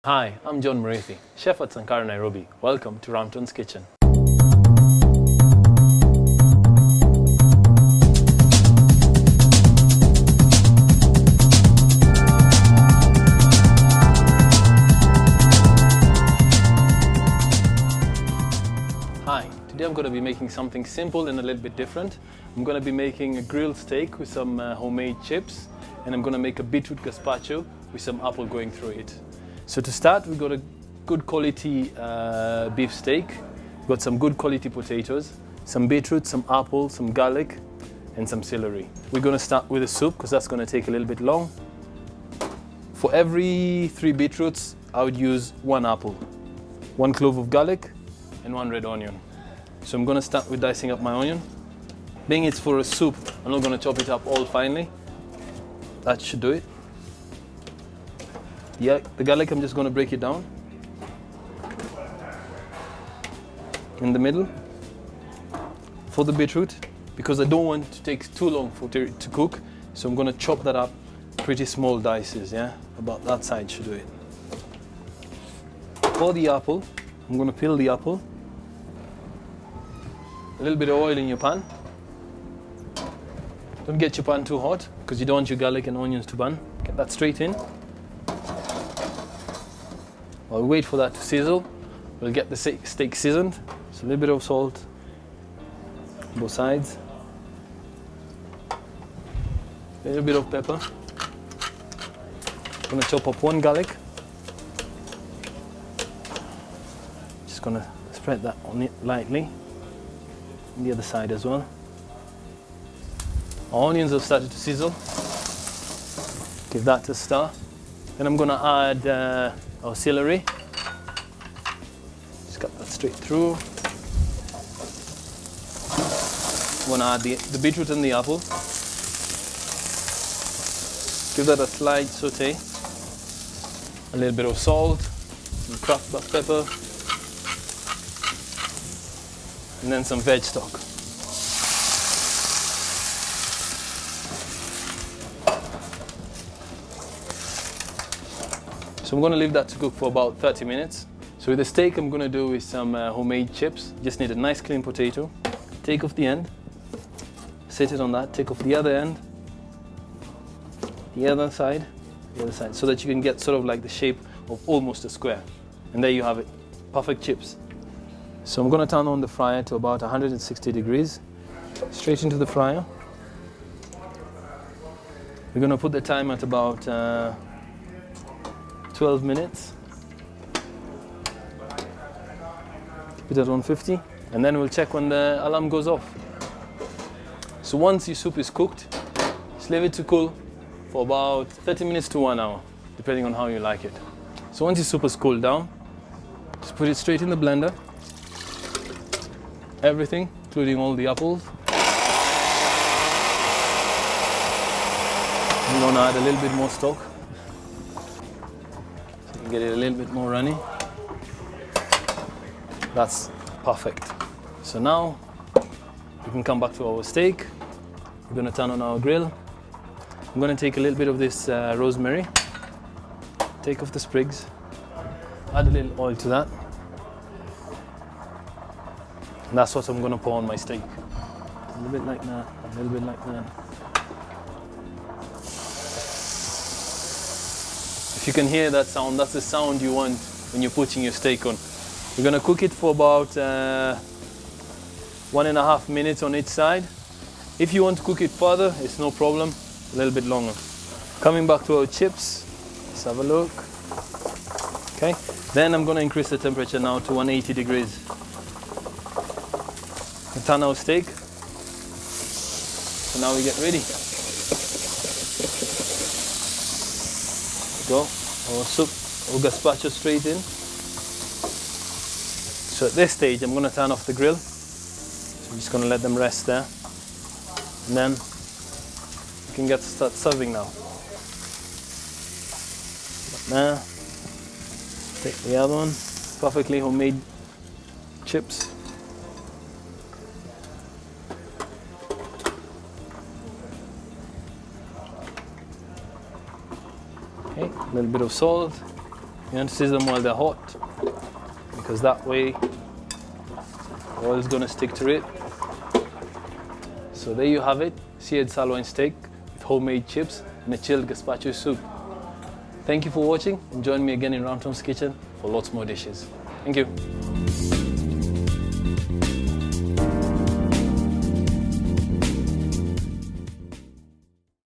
Hi, I'm John Muriithi, chef at Sankara, Nairobi. Welcome to Ramton's Kitchen. Hi, today I'm going to be making something simple and a little bit different. I'm going to be making a grilled steak with some homemade chips, and I'm going to make a beetroot gazpacho with some apple going through it. So to start, we've got a good quality beef steak. We've got some good quality potatoes, some beetroot, some apple, some garlic, and some celery. We're going to start with the soup because that's going to take a little bit long. For every 3 beetroots, I would use 1 apple, 1 clove of garlic, and 1 red onion. So I'm going to start with dicing up my onion. Being it's for a soup, I'm not going to chop it up all finely. That should do it. Yeah, the garlic, I'm just going to break it down in the middle. For the beetroot, because I don't want it to take too long for it to cook, so I'm going to chop that up pretty small dices, yeah? About that side should do it. For the apple, I'm going to peel the apple. A little bit of oil in your pan. Don't get your pan too hot, because you don't want your garlic and onions to burn. Get that straight in. I'll wait for that to sizzle. We'll get the steak seasoned. So a little bit of salt on both sides. A little bit of pepper. I'm gonna chop up 1 garlic. Just gonna spread that on it lightly. On the other side as well. Our onions have started to sizzle. Give that a stir. Then I'm gonna add our celery. Just cut that straight through. I'm gonna add the beetroot and the apple. Give that a slight saute. A little bit of salt, some cracked black pepper, and then some veg stock. So I'm going to leave that to cook for about 30 minutes. So with the steak, I'm going to do with some homemade chips. Just need a nice clean potato. Take off the end, set it on that, take off the other end, the other side, so that you can get sort of like the shape of almost a square. And there you have it, perfect chips. So I'm going to turn on the fryer to about 160 degrees, straight into the fryer. We're going to put the time at about 12 minutes. Keep it at 150, and then we'll check when the alarm goes off. So once your soup is cooked, just leave it to cool for about 30 minutes to 1 hour, depending on how you like it. So once your soup has cooled down, just put it straight in the blender. Everything, including all the apples. I'm gonna add a little bit more stock. Get it a little bit more runny. That's perfect. So now we can come back to our steak. We're going to turn on our grill. I'm going to take a little bit of this rosemary, take off the sprigs, add a little oil to that, and that's what I'm going to pour on my steak. A little bit like that, a little bit like that. If you can hear that sound, that's the sound you want when you're putting your steak on. We're going to cook it for about 1.5 minutes on each side. If you want to cook it further, it's no problem, a little bit longer. Coming back to our chips, let's have a look. Okay, then I'm going to increase the temperature now to 180 degrees. And turn our steak. So now we get ready. Go, our soup, our gazpacho straight in. So at this stage, I'm going to turn off the grill. So I'm just going to let them rest there. And then we can start serving now. Now, take the other one, perfectly homemade chips. Okay, a little bit of salt, You want to season them while they're hot, because that way oil is going to stick to it. So there you have it, seared sirloin steak with homemade chips and a chilled gazpacho soup. Thank you for watching, and join me again in Round Tom's Kitchen for lots more dishes. Thank you.